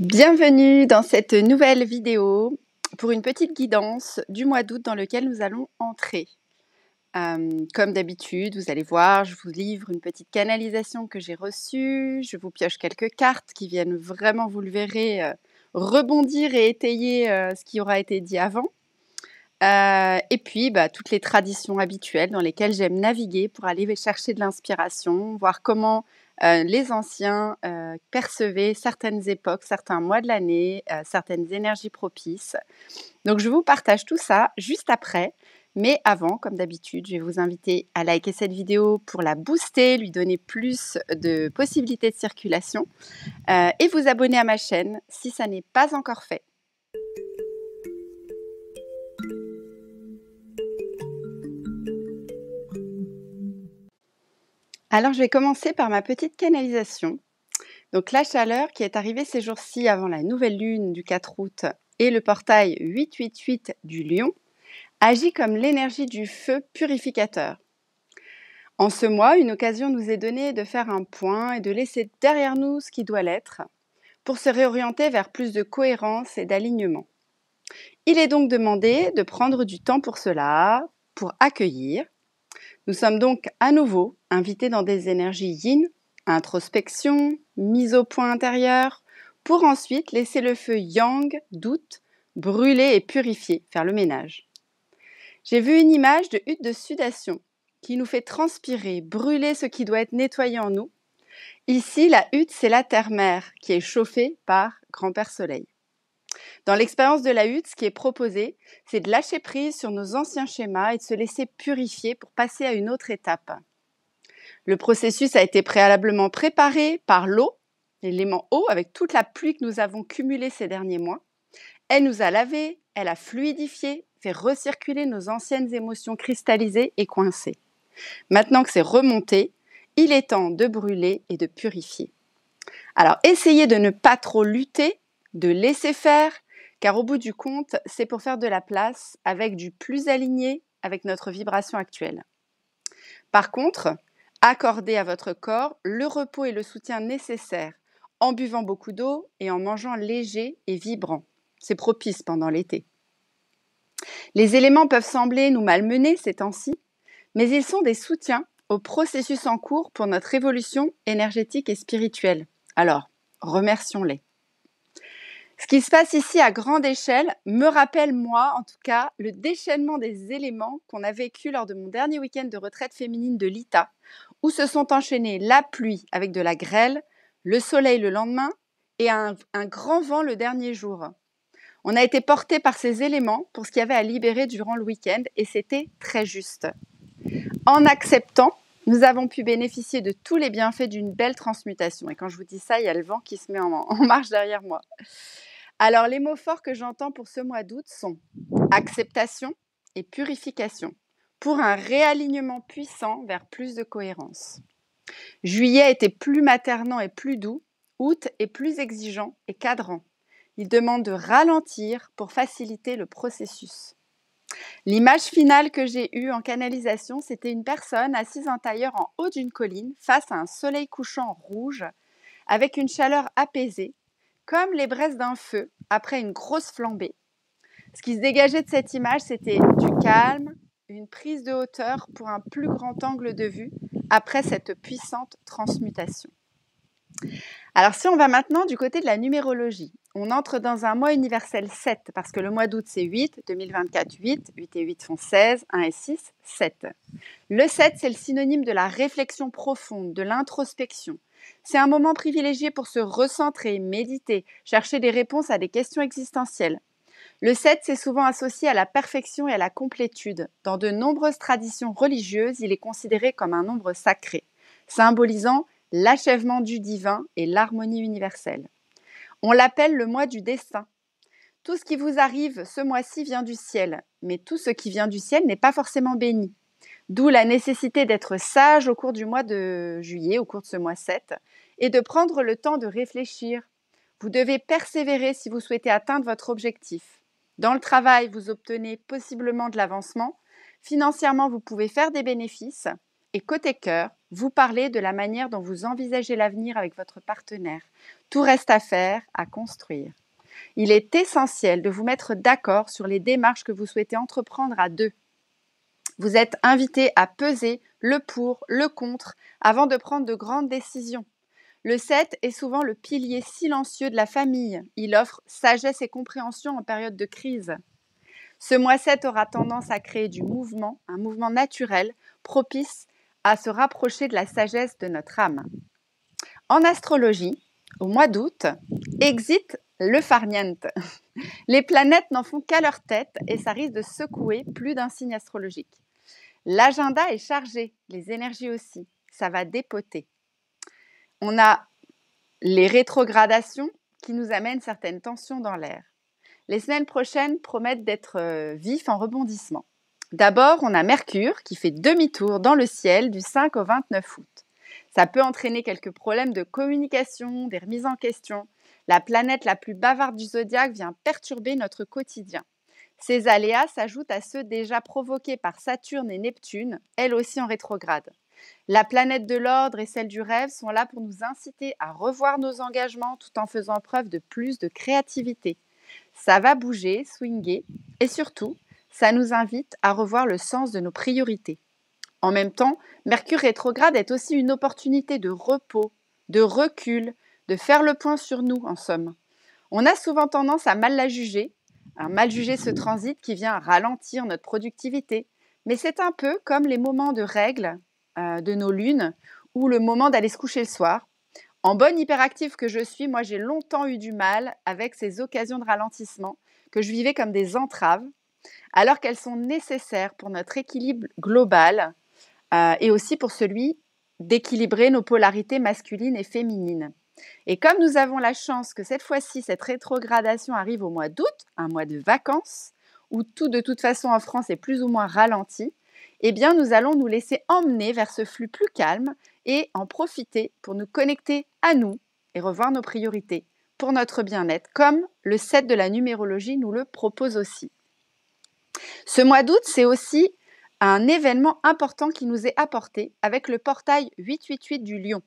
Bienvenue dans cette nouvelle vidéo pour une petite guidance du mois d'août dans lequel nous allons entrer. Comme d'habitude, vous allez voir, je vous livre une petite canalisation que j'ai reçue, je vous pioche quelques cartes qui viennent vraiment, vous le verrez, rebondir et étayer ce qui aura été dit avant. Et puis, toutes les traditions habituelles dans lesquelles j'aime naviguer pour aller chercher de l'inspiration, voir comment les anciens percevaient certaines époques, certains mois de l'année, certaines énergies propices. Donc, je vous partage tout ça juste après. Mais avant, comme d'habitude, je vais vous inviter à liker cette vidéo pour la booster, lui donner plus de possibilités de circulation et vous abonner à ma chaîne si ça n'est pas encore fait. Alors, je vais commencer par ma petite canalisation. Donc, la chaleur qui est arrivée ces jours-ci avant la nouvelle lune du 4 août et le portail 888 du Lion agit comme l'énergie du feu purificateur. En ce mois, une occasion nous est donnée de faire un point et de laisser derrière nous ce qui doit l'être pour se réorienter vers plus de cohérence et d'alignement. Il est donc demandé de prendre du temps pour cela, pour accueillir. Nous sommes donc à nouveau invités dans des énergies yin, introspection, mise au point intérieur, pour ensuite laisser le feu yang, doute, brûler et purifier, faire le ménage. J'ai vu une image de hutte de sudation qui nous fait transpirer, brûler ce qui doit être nettoyé en nous. Ici, la hutte, c'est la terre-mère qui est chauffée par Grand-Père Soleil. Dans l'expérience de la hutte, ce qui est proposé, c'est de lâcher prise sur nos anciens schémas et de se laisser purifier pour passer à une autre étape. Le processus a été préalablement préparé par l'eau, l'élément eau, avec toute la pluie que nous avons cumulée ces derniers mois. Elle nous a lavé, elle a fluidifié, fait recirculer nos anciennes émotions cristallisées et coincées. Maintenant que c'est remonté, il est temps de brûler et de purifier. Alors, essayez de ne pas trop lutter, de laisser faire, car au bout du compte, c'est pour faire de la place avec du plus aligné avec notre vibration actuelle. Par contre, accordez à votre corps le repos et le soutien nécessaires en buvant beaucoup d'eau et en mangeant léger et vibrant. C'est propice pendant l'été. Les éléments peuvent sembler nous malmener ces temps-ci, mais ils sont des soutiens au processus en cours pour notre évolution énergétique et spirituelle. Alors, remercions-les. Ce qui se passe ici à grande échelle me rappelle, moi, en tout cas, le déchaînement des éléments qu'on a vécu lors de mon dernier week-end de retraite féminine de l'ITA, où se sont enchaînés la pluie avec de la grêle, le soleil le lendemain et un grand vent le dernier jour. On a été portés par ces éléments pour ce qu'il y avait à libérer durant le week-end et c'était très juste. En acceptant, nous avons pu bénéficier de tous les bienfaits d'une belle transmutation. Et quand je vous dis ça, il y a le vent qui se met en marche derrière moi. Alors, les mots forts que j'entends pour ce mois d'août sont acceptation et purification pour un réalignement puissant vers plus de cohérence. Juillet était plus maternant et plus doux. Août est plus exigeant et cadrant. Il demande de ralentir pour faciliter le processus. L'image finale que j'ai eue en canalisation, c'était une personne assise en tailleur en haut d'une colline face à un soleil couchant rouge avec une chaleur apaisée, comme les braises d'un feu après une grosse flambée. Ce qui se dégageait de cette image, c'était du calme, une prise de hauteur pour un plus grand angle de vue après cette puissante transmutation. Alors si on va maintenant du côté de la numérologie, on entre dans un mois universel 7 parce que le mois d'août c'est 8, 2024 8, 8 et 8 font 16, 1 et 6, 7. Le 7 c'est le synonyme de la réflexion profonde, de l'introspection. C'est un moment privilégié pour se recentrer, méditer, chercher des réponses à des questions existentielles. Le 7 c'est souvent associé à la perfection et à la complétude. Dans de nombreuses traditions religieuses, il est considéré comme un nombre sacré, symbolisant l'achèvement du divin et l'harmonie universelle. On l'appelle le mois du destin. Tout ce qui vous arrive ce mois-ci vient du ciel, mais tout ce qui vient du ciel n'est pas forcément béni. D'où la nécessité d'être sage au cours du mois de juillet, au cours de ce mois 7, et de prendre le temps de réfléchir. Vous devez persévérer si vous souhaitez atteindre votre objectif. Dans le travail, vous obtenez possiblement de l'avancement. Financièrement, vous pouvez faire des bénéfices. Et côté cœur, vous parler de la manière dont vous envisagez l'avenir avec votre partenaire. Tout reste à faire, à construire. Il est essentiel de vous mettre d'accord sur les démarches que vous souhaitez entreprendre à deux. Vous êtes invité à peser le pour, le contre, avant de prendre de grandes décisions. Le 7 est souvent le pilier silencieux de la famille. Il offre sagesse et compréhension en période de crise. Ce mois 7 aura tendance à créer du mouvement, un mouvement naturel, propice à se rapprocher de la sagesse de notre âme. En astrologie, au mois d'août, exit le farniente. Les planètes n'en font qu'à leur tête et ça risque de secouer plus d'un signe astrologique. L'agenda est chargé, les énergies aussi. Ça va dépoter. On a les rétrogradations qui nous amènent certaines tensions dans l'air. Les semaines prochaines promettent d'être vifs en rebondissement. D'abord, on a Mercure qui fait demi-tour dans le ciel du 5 au 29 août. Ça peut entraîner quelques problèmes de communication, des remises en question. La planète la plus bavarde du zodiaque vient perturber notre quotidien. Ces aléas s'ajoutent à ceux déjà provoqués par Saturne et Neptune, elles aussi en rétrograde. La planète de l'ordre et celle du rêve sont là pour nous inciter à revoir nos engagements tout en faisant preuve de plus de créativité. Ça va bouger, swinguer et surtout, ça nous invite à revoir le sens de nos priorités. En même temps, Mercure rétrograde est aussi une opportunité de repos, de recul, de faire le point sur nous en somme. On a souvent tendance à mal juger ce transit qui vient ralentir notre productivité, mais c'est un peu comme les moments de règle de nos lunes ou le moment d'aller se coucher le soir. En bonne hyperactive que je suis, moi j'ai longtemps eu du mal avec ces occasions de ralentissement que je vivais comme des entraves, alors qu'elles sont nécessaires pour notre équilibre global et aussi pour celui d'équilibrer nos polarités masculines et féminines. Et comme nous avons la chance que cette fois-ci, cette rétrogradation arrive au mois d'août, un mois de vacances, où tout de toute façon en France est plus ou moins ralenti, eh bien nous allons nous laisser emmener vers ce flux plus calme et en profiter pour nous connecter à nous et revoir nos priorités pour notre bien-être, comme le 7 de la numérologie nous le propose aussi. Ce mois d'août, c'est aussi un événement important qui nous est apporté avec le portail 888 du Lion.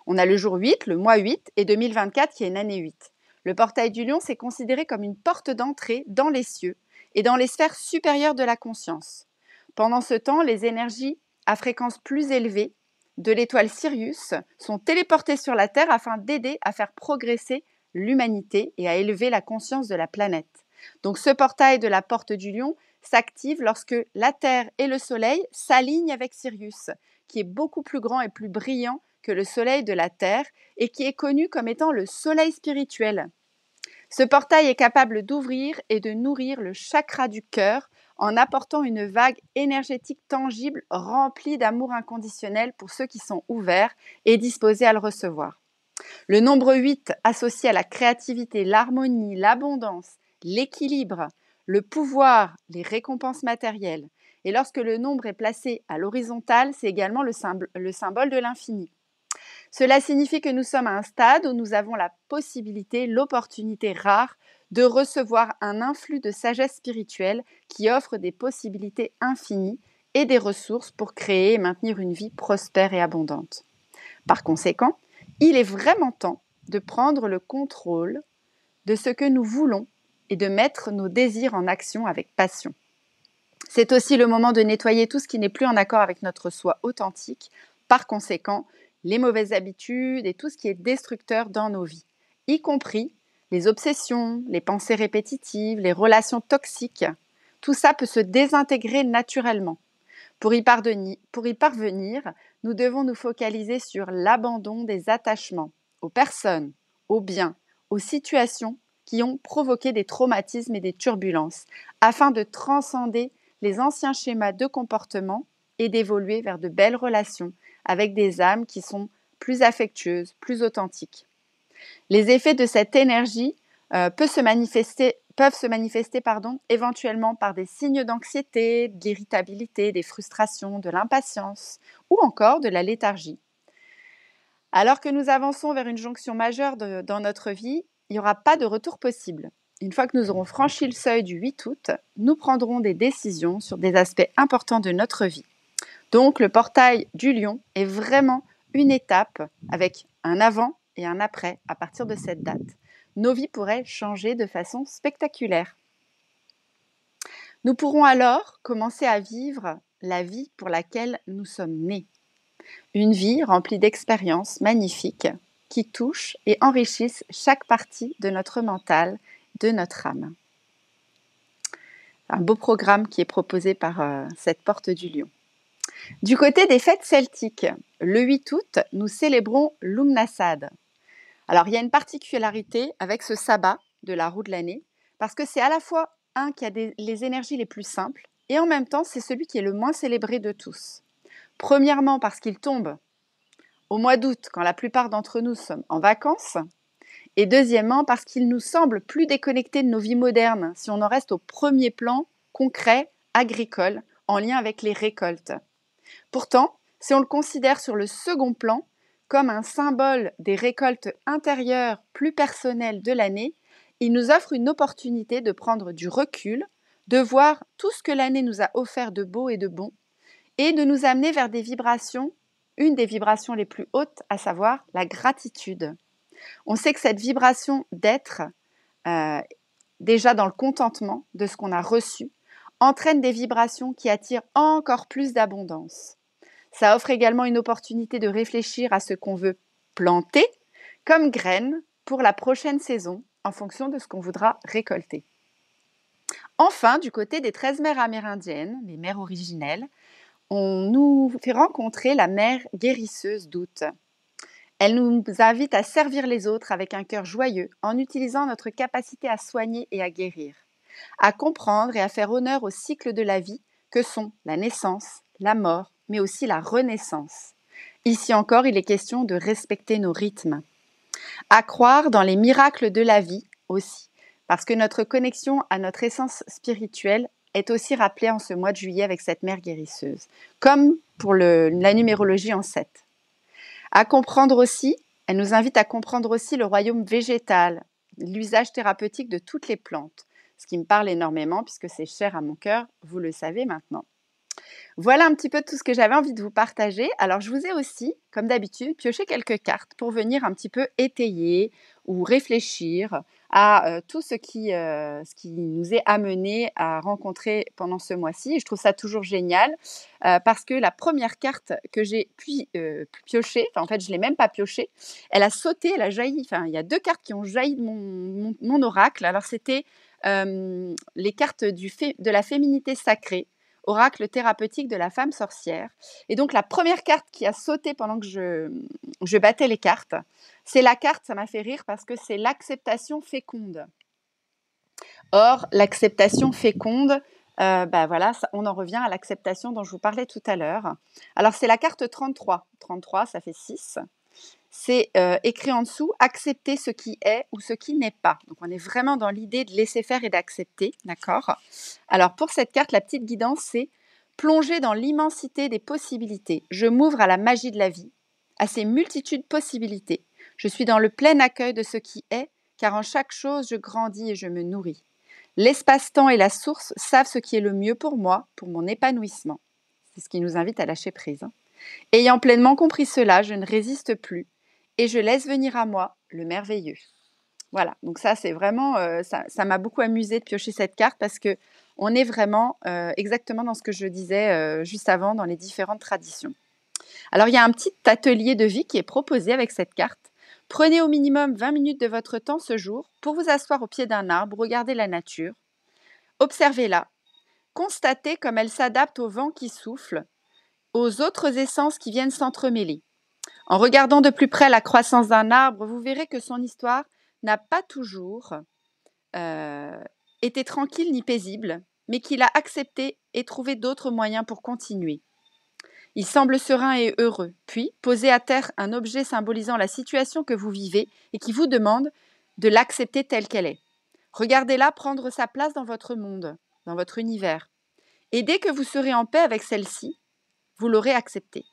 On a le jour 8, le mois 8 et 2024 qui est une année 8. Le portail du Lion, c'est considéré comme une porte d'entrée dans les cieux et dans les sphères supérieures de la conscience. Pendant ce temps, les énergies à fréquence plus élevée de l'étoile Sirius sont téléportées sur la Terre afin d'aider à faire progresser l'humanité et à élever la conscience de la planète. Donc ce portail de la porte du Lion s'active lorsque la Terre et le Soleil s'alignent avec Sirius, qui est beaucoup plus grand et plus brillant que le Soleil de la Terre et qui est connu comme étant le Soleil spirituel. Ce portail est capable d'ouvrir et de nourrir le chakra du cœur en apportant une vague énergétique tangible remplie d'amour inconditionnel pour ceux qui sont ouverts et disposés à le recevoir. Le nombre 8 associé à la créativité, l'harmonie, l'abondance, l'équilibre, le pouvoir, les récompenses matérielles. Et lorsque le nombre est placé à l'horizontale, c'est également le symbole de l'infini. Cela signifie que nous sommes à un stade où nous avons la possibilité, l'opportunité rare de recevoir un influx de sagesse spirituelle qui offre des possibilités infinies et des ressources pour créer et maintenir une vie prospère et abondante. Par conséquent, il est vraiment temps de prendre le contrôle de ce que nous voulons et de mettre nos désirs en action avec passion. C'est aussi le moment de nettoyer tout ce qui n'est plus en accord avec notre soi authentique. Par conséquent, les mauvaises habitudes et tout ce qui est destructeur dans nos vies, y compris les obsessions, les pensées répétitives, les relations toxiques. Tout ça peut se désintégrer naturellement. Pour y parvenir, nous devons nous focaliser sur l'abandon des attachements aux personnes, aux biens, aux situations qui ont provoqué des traumatismes et des turbulences, afin de transcender les anciens schémas de comportement et d'évoluer vers de belles relations avec des âmes qui sont plus affectueuses, plus authentiques. Les effets de cette énergie peuvent se manifester éventuellement par des signes d'anxiété, de l'irritabilité, des frustrations, de l'impatience ou encore de la léthargie. Alors que nous avançons vers une jonction majeure dans notre vie, il n'y aura pas de retour possible. Une fois que nous aurons franchi le seuil du 8 août, nous prendrons des décisions sur des aspects importants de notre vie. Donc le portail du lion est vraiment une étape avec un avant et un après à partir de cette date. Nos vies pourraient changer de façon spectaculaire. Nous pourrons alors commencer à vivre la vie pour laquelle nous sommes nés. Une vie remplie d'expériences magnifiques qui touchent et enrichissent chaque partie de notre mental, de notre âme. Un beau programme qui est proposé par cette porte du lion. Du côté des fêtes celtiques, le 8 août, nous célébrons Lughnasadh. Alors, il y a une particularité avec ce sabbat de la roue de l'année, parce que c'est à la fois un qui a les énergies les plus simples, et en même temps, c'est celui qui est le moins célébré de tous. Premièrement, parce qu'il tombe au mois d'août, quand la plupart d'entre nous sommes en vacances, et deuxièmement, parce qu'il nous semble plus déconnecté de nos vies modernes, si on en reste au premier plan concret, agricole, en lien avec les récoltes. Pourtant, si on le considère sur le second plan, comme un symbole des récoltes intérieures plus personnelles de l'année, il nous offre une opportunité de prendre du recul, de voir tout ce que l'année nous a offert de beau et de bon, et de nous amener vers des vibrations, une des vibrations les plus hautes, à savoir la gratitude. On sait que cette vibration d'être, déjà dans le contentement de ce qu'on a reçu, entraîne des vibrations qui attirent encore plus d'abondance. Ça offre également une opportunité de réfléchir à ce qu'on veut planter comme graines pour la prochaine saison en fonction de ce qu'on voudra récolter. Enfin, du côté des 13 mères amérindiennes, les mères originelles, on nous fait rencontrer la mère guérisseuse d'août. Elle nous invite à servir les autres avec un cœur joyeux en utilisant notre capacité à soigner et à guérir, à comprendre et à faire honneur au cycle de la vie que sont la naissance, la mort, mais aussi la renaissance. Ici encore, il est question de respecter nos rythmes. À croire dans les miracles de la vie aussi, parce que notre connexion à notre essence spirituelle est aussi rappelée en ce mois de juillet avec cette mère guérisseuse, comme pour la numérologie en 7. À comprendre aussi, elle nous invite à comprendre aussi le royaume végétal, l'usage thérapeutique de toutes les plantes, ce qui me parle énormément puisque c'est cher à mon cœur, vous le savez maintenant. Voilà un petit peu tout ce que j'avais envie de vous partager. Alors, je vous ai aussi, comme d'habitude, pioché quelques cartes pour venir un petit peu étayer ou réfléchir à tout ce qui nous est amené à rencontrer pendant ce mois-ci. Et je trouve ça toujours génial parce que la première carte que j'ai piochée, en fait, je ne l'ai même pas piochée, elle a sauté, elle a jailli. Enfin, il y a deux cartes qui ont jailli de mon oracle. Alors, c'était les cartes de la féminité sacrée, oracle thérapeutique de la femme sorcière. Et donc, la première carte qui a sauté pendant que je battais les cartes, c'est la carte, ça m'a fait rire, parce que c'est l'acceptation féconde. Or, l'acceptation féconde, voilà, on en revient à l'acceptation dont je vous parlais tout à l'heure. Alors, c'est la carte 33. 33, ça fait 6. C'est écrit en dessous « Accepter ce qui est ou ce qui n'est pas ». Donc, on est vraiment dans l'idée de laisser faire et d'accepter, d'accord ? Alors, pour cette carte, la petite guidance, c'est « Plonger dans l'immensité des possibilités. Je m'ouvre à la magie de la vie, à ces multitudes de possibilités. Je suis dans le plein accueil de ce qui est, car en chaque chose, je grandis et je me nourris. L'espace-temps et la source savent ce qui est le mieux pour moi, pour mon épanouissement. » C'est ce qui nous invite à lâcher prise. Ayant pleinement compris cela, je ne résiste plus et je laisse venir à moi le merveilleux. Voilà, donc ça c'est vraiment, ça m'a beaucoup amusé de piocher cette carte parce que on est vraiment exactement dans ce que je disais juste avant dans les différentes traditions. Alors il y a un petit atelier de vie qui est proposé avec cette carte. Prenez au minimum 20 minutes de votre temps ce jour pour vous asseoir au pied d'un arbre, regarder la nature, observez-la, constatez comme elle s'adapte au vent qui souffle, aux autres essences qui viennent s'entremêler. En regardant de plus près la croissance d'un arbre, vous verrez que son histoire n'a pas toujours été tranquille ni paisible, mais qu'il a accepté et trouvé d'autres moyens pour continuer. Il semble serein et heureux, puis posez à terre un objet symbolisant la situation que vous vivez et qui vous demande de l'accepter telle qu'elle est. Regardez-la prendre sa place dans votre monde, dans votre univers. Et dès que vous serez en paix avec celle-ci, vous l'aurez acceptée.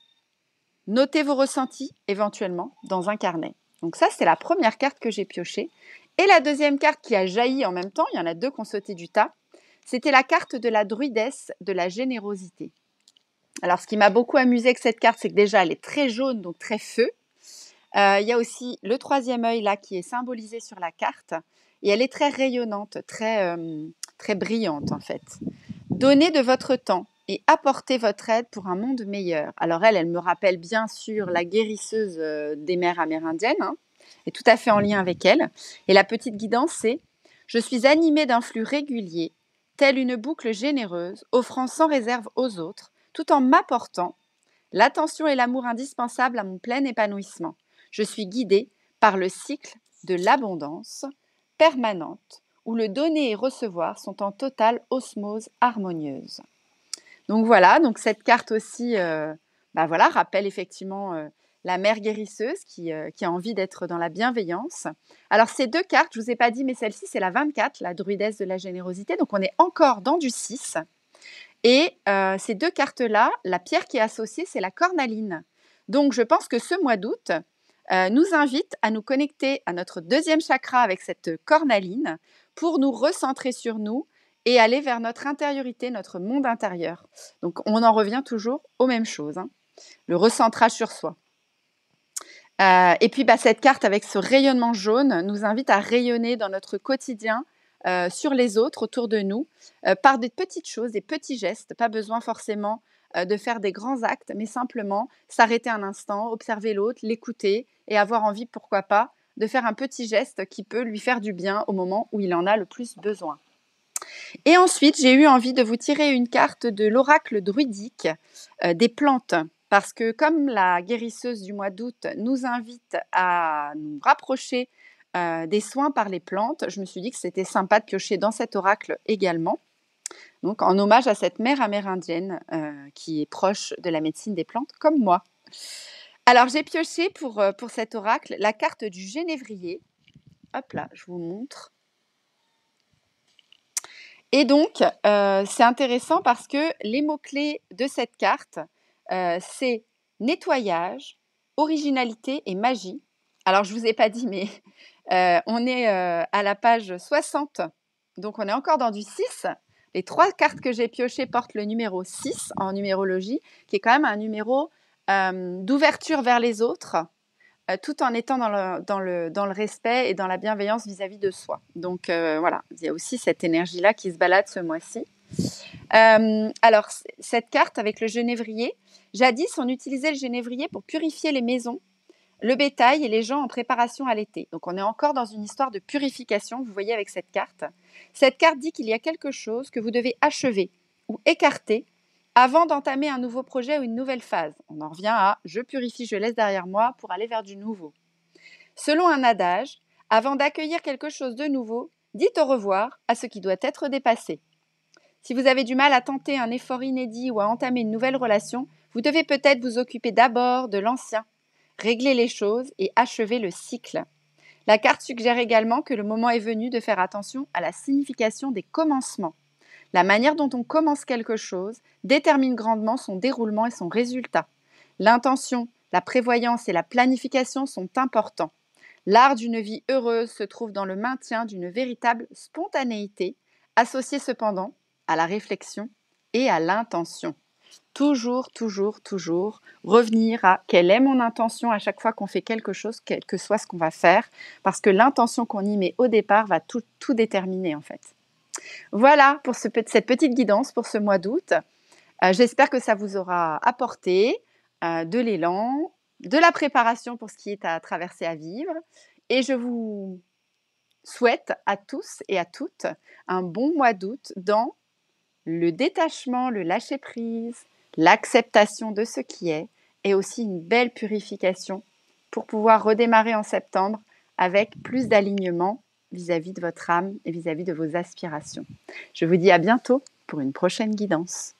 Notez vos ressentis, éventuellement, dans un carnet. Donc ça, c'est la première carte que j'ai piochée. Et la deuxième carte qui a jailli en même temps, il y en a deux qui ont sauté du tas, c'était la carte de la druidesse de la générosité. Alors, ce qui m'a beaucoup amusé avec cette carte, c'est que déjà, elle est très jaune, donc très feu. Il y a aussi le troisième œil là qui est symbolisé sur la carte. Et elle est très rayonnante, très brillante en fait. Donnez de votre temps et apportez votre aide pour un monde meilleur. Alors elle me rappelle bien sûr la guérisseuse des mers amérindiennes, hein, et tout à fait en lien avec elle. Et la petite guidance, c'est « Je suis animée d'un flux régulier, telle une boucle généreuse, offrant sans réserve aux autres, tout en m'apportant l'attention et l'amour indispensables à mon plein épanouissement. Je suis guidée par le cycle de l'abondance permanente, où le donner et recevoir sont en totale osmose harmonieuse. » Donc voilà, donc cette carte aussi rappelle effectivement la mère guérisseuse qui a envie d'être dans la bienveillance. Alors ces deux cartes, je ne vous ai pas dit, mais celle-ci c'est la 24, la druidesse de la générosité, donc on est encore dans du 6. Et ces deux cartes-là, la pierre qui est associée, c'est la cornaline. Donc je pense que ce mois d'août nous invite à nous connecter à notre deuxième chakra avec cette cornaline pour nous recentrer sur nous et aller vers notre intériorité, notre monde intérieur. Donc on en revient toujours aux mêmes choses, hein, le recentrage sur soi. Et puis cette carte avec ce rayonnement jaune nous invite à rayonner dans notre quotidien, sur les autres autour de nous, par des petites choses, des petits gestes, pas besoin forcément de faire des grands actes, mais simplement s'arrêter un instant, observer l'autre, l'écouter et avoir envie, pourquoi pas, de faire un petit geste qui peut lui faire du bien au moment où il en a le plus besoin. Et ensuite, j'ai eu envie de vous tirer une carte de l'oracle druidique des plantes, parce que comme la guérisseuse du mois d'août nous invite à nous rapprocher des soins par les plantes, je me suis dit que c'était sympa de piocher dans cet oracle également. Donc en hommage à cette mère amérindienne qui est proche de la médecine des plantes comme moi. Alors j'ai pioché pour cet oracle la carte du génévrier. Hop là, je vous montre. Et donc c'est intéressant parce que les mots-clés de cette carte, c'est nettoyage, originalité et magie. Alors je ne vous ai pas dit, mais on est à la page 60, donc on est encore dans du 6. Les 3 cartes que j'ai piochées portent le numéro 6 en numérologie, qui est quand même un numéro d'ouverture vers les autres, tout en étant dans le respect et dans la bienveillance vis-à-vis de soi. Donc voilà, il y a aussi cette énergie-là qui se balade ce mois-ci. Alors, cette carte avec le genévrier, jadis on utilisait le genévrier pour purifier les maisons, le bétail et les gens en préparation à l'été. Donc on est encore dans une histoire de purification, vous voyez avec cette carte. Cette carte dit qu'il y a quelque chose que vous devez achever ou écarter avant d'entamer un nouveau projet ou une nouvelle phase. On en revient à « je purifie, je laisse derrière moi pour aller vers du nouveau ». Selon un adage, avant d'accueillir quelque chose de nouveau, dites au revoir à ce qui doit être dépassé. Si vous avez du mal à tenter un effort inédit ou à entamer une nouvelle relation, vous devez peut-être vous occuper d'abord de l'ancien, régler les choses et achever le cycle. La carte suggère également que le moment est venu de faire attention à la signification des commencements. La manière dont on commence quelque chose détermine grandement son déroulement et son résultat. L'intention, la prévoyance et la planification sont importants. L'art d'une vie heureuse se trouve dans le maintien d'une véritable spontanéité, associée cependant à la réflexion et à l'intention. Toujours revenir à quelle est mon intention à chaque fois qu'on fait quelque chose, quel que soit ce qu'on va faire, parce que l'intention qu'on y met au départ va tout déterminer en fait. Voilà pour cette petite guidance pour ce mois d'août. J'espère que ça vous aura apporté de l'élan, de la préparation pour ce qui est à traverser à vivre. Et je vous souhaite à tous et à toutes un bon mois d'août dans le détachement, le lâcher-prise, l'acceptation de ce qui est et aussi une belle purification pour pouvoir redémarrer en septembre avec plus d'alignement vis-à-vis de votre âme et vis-à-vis de vos aspirations. Je vous dis à bientôt pour une prochaine guidance.